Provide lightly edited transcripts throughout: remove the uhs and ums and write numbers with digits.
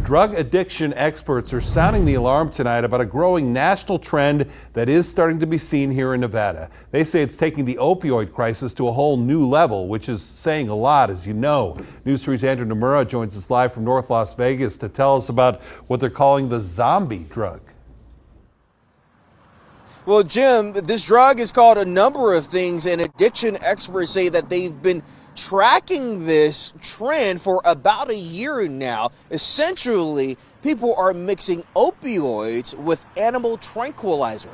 Drug addiction experts are sounding the alarm tonight about a growing national trend that is starting to be seen here in Nevada. They say it's taking the opioid crisis to a whole new level, which is saying a lot, as you know. News 3's Andrew Nomura joins us live from North Las Vegas to tell us about what they're calling the zombie drug. Well, Jim, this drug is called a number of things, and addiction experts say that they've been tracking this trend for about a year now. Essentially, people are mixing opioids with animal tranquilizer.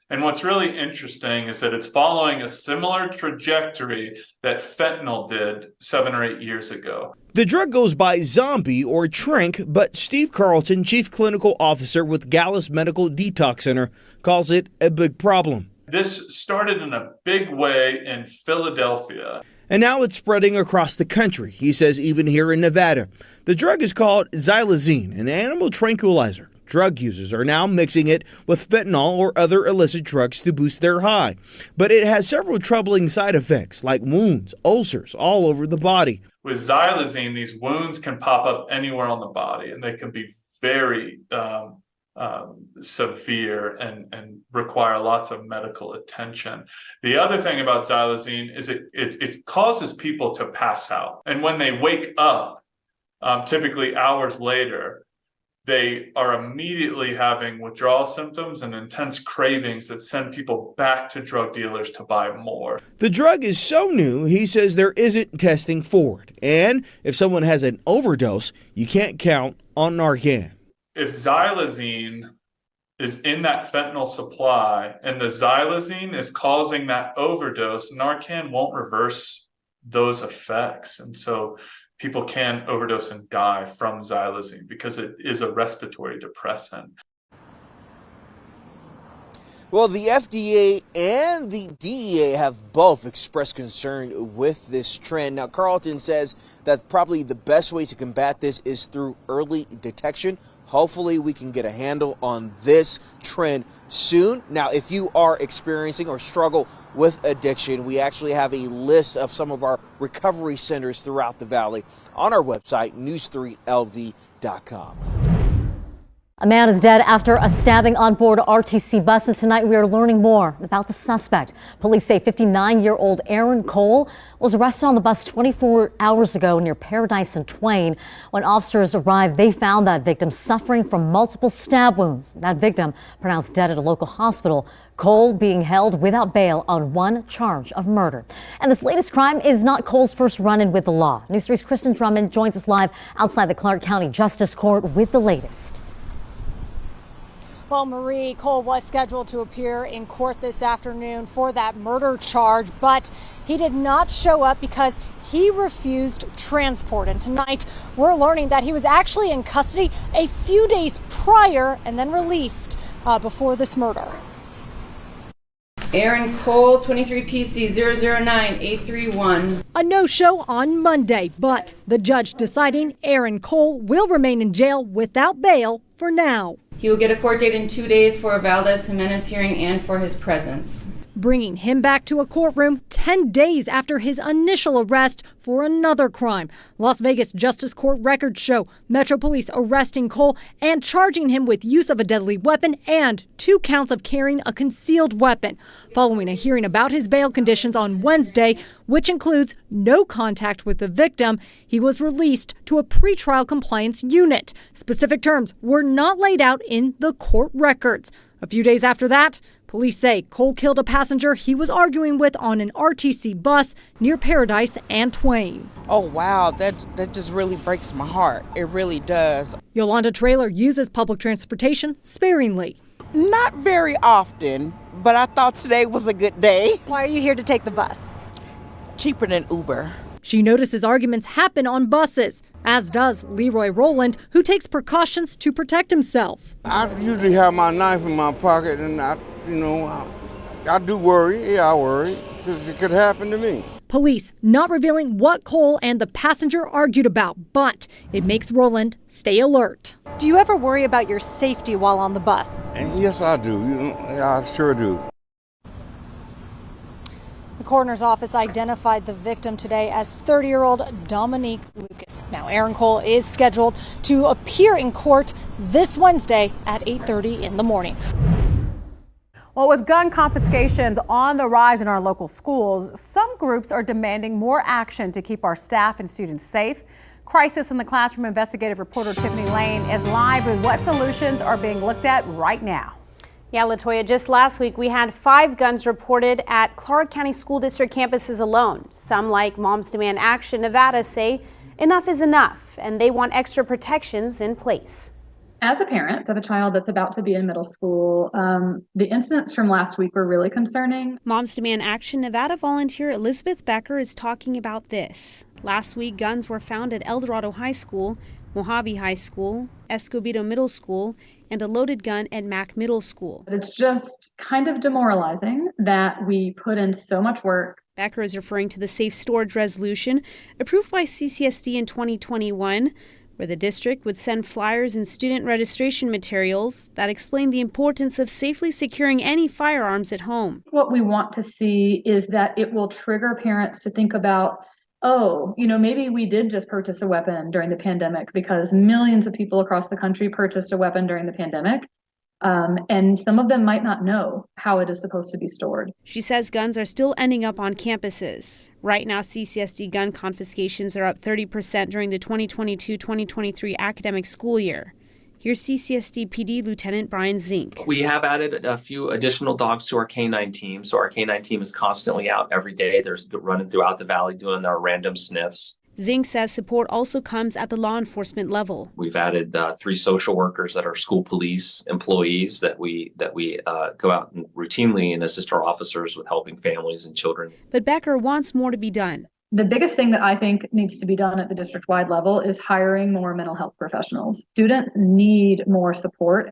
And what's really interesting is that it's following a similar trajectory that fentanyl did 7 or 8 years ago. The drug goes by zombie or trank, but Steve Carleton, chief clinical officer with Gallus Medical Detox Center, calls it a big problem. This started in a big way in Philadelphia. And now it's spreading across the country, he says, even here in Nevada. The drug is called Xylazine, an animal tranquilizer. Drug users are now mixing it with fentanyl or other illicit drugs to boost their high. But it has several troubling side effects like wounds, ulcers all over the body. With Xylazine, these wounds can pop up anywhere on the body, and they can be very severe and require lots of medical attention. The other thing about Xylazine is it causes people to pass out. And when they wake up, typically hours later, they are immediately having withdrawal symptoms and intense cravings that send people back to drug dealers to buy more. The drug is so new, he says there isn't testing for it. And if someone has an overdose, you can't count on Narcan. If Xylazine is in that fentanyl supply and the Xylazine is causing that overdose, Narcan won't reverse those effects. And so people can overdose and die from Xylazine because it is a respiratory depressant. Well, the FDA and the DEA have both expressed concern with this trend. Now, Carleton says that probably the best way to combat this is through early detection. Hopefully, we can get a handle on this trend soon. Now, if you are experiencing or struggle with addiction, we actually have a list of some of our recovery centers throughout the valley on our website, news3lv.com. A man is dead after a stabbing on board a RTC bus, and tonight we are learning more about the suspect. Police say 59-year-old Aaron Cole was arrested on the bus 24 hours ago near Paradise and Twain. When officers arrived, they found that victim suffering from multiple stab wounds. That victim pronounced dead at a local hospital. Cole being held without bail on one charge of murder. And this latest crime is not Cole's first run-in with the law. News 3's Kristen Drummond joins us live outside the Clark County Justice Court with the latest. Well, Marie, Cole was scheduled to appear in court this afternoon for that murder charge, but he did not show up because he refused transport. And tonight, we're learning that he was actually in custody a few days prior and then released before this murder. Aaron Cole, 23 PC 009831. A no-show on Monday, but the judge deciding Aaron Cole will remain in jail without bail for now. He will get a court date in 2 days for a Valdez-Jimenez hearing and for his presence. Bringing him back to a courtroom 10 days after his initial arrest for another crime. Las Vegas Justice Court records show Metro Police arresting Cole and charging him with use of a deadly weapon and 2 counts of carrying a concealed weapon. Following a hearing about his bail conditions on Wednesday, which includes no contact with the victim, he was released to a pretrial compliance unit. Specific terms were not laid out in the court records. A few days after that, police say Cole killed a passenger he was arguing with on an RTC bus near Paradise and Twain. Oh, wow. That just really breaks my heart. It really does. Yolanda Traylor uses public transportation sparingly. Not very often, but I thought today was a good day. Why are you here to take the bus? Cheaper than Uber. She notices arguments happen on buses, as does Leroy Rowland, who takes precautions to protect himself. I usually have my knife in my pocket, and I do worry. Yeah, I worry, because it could happen to me. Police not revealing what Cole and the passenger argued about, but it makes Rowland stay alert. Do you ever worry about your safety while on the bus? And yes, I do. I sure do. The coroner's office identified the victim today as 30-year-old Dominique Lucas. Now, Aaron Cole is scheduled to appear in court this Wednesday at 8:30 in the morning. Well, with gun confiscations on the rise in our local schools, some groups are demanding more action to keep our staff and students safe. Crisis in the Classroom investigative reporter Tiffany Lane is live with what solutions are being looked at right now. Yeah, LaToya, just last week we had 5 guns reported at Clark County School District campuses alone. Some, like Moms Demand Action Nevada, say enough is enough and they want extra protections in place. As a parent of a child that's about to be in middle school, the incidents from last week were really concerning. Moms Demand Action Nevada volunteer Elizabeth Becker is talking about this. Last week, guns were found at El Dorado High School, Mojave High School, Escobedo Middle School, and a loaded gun at Mack Middle School. It's just kind of demoralizing that we put in so much work. Becker is referring to the safe storage resolution approved by CCSD in 2021, where the district would send flyers and student registration materials that explain the importance of safely securing any firearms at home. What we want to see is that it will trigger parents to think about, oh, maybe we did just purchase a weapon during the pandemic because millions of people across the country purchased a weapon during the pandemic. And some of them might not know how it is supposed to be stored. She says guns are still ending up on campuses. Right now, CCSD gun confiscations are up 30% during the 2022-2023 academic school year. Here's CCSD PD Lieutenant Brian Zink. We have added a few additional dogs to our K-9 team. So our K-9 team is constantly out every day. They're running throughout the valley doing their random sniffs. Zink says support also comes at the law enforcement level. We've added 3 social workers that are school police employees that we go out and routinely and assist our officers with helping families and children. But Becker wants more to be done. The biggest thing that I think needs to be done at the district-wide level is hiring more mental health professionals. Students need more support.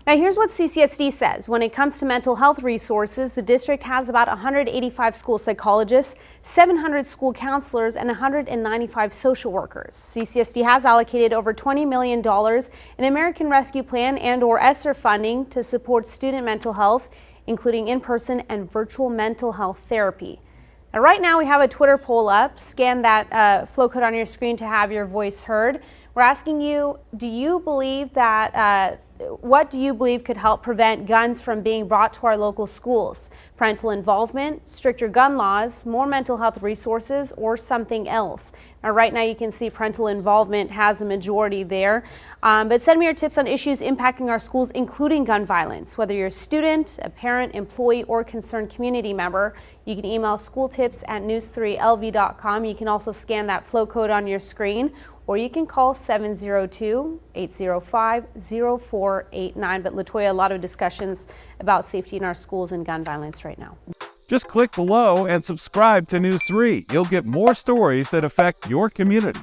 Now here's what CCSD says. When it comes to mental health resources, the district has about 185 school psychologists, 700 school counselors, and 195 social workers. CCSD has allocated over $20 million in American Rescue Plan and/or ESSER funding to support student mental health, including in-person and virtual mental health therapy. Now, right now we have a Twitter poll up. Scan that flow code on your screen to have your voice heard. We're asking you, do you believe that what do you believe could help prevent guns from being brought to our local schools? Parental involvement, stricter gun laws, more mental health resources, or something else? Now, right now you can see parental involvement has a majority there. But send me your tips on issues impacting our schools, including gun violence. Whether you're a student, a parent, employee, or concerned community member, you can email schooltips@news3lv.com. You can also scan that flow code on your screen, or you can call 702-805-0489. But LaToya, a lot of discussions about safety in our schools and gun violence right now. Just click below and subscribe to News 3. You'll get more stories that affect your community.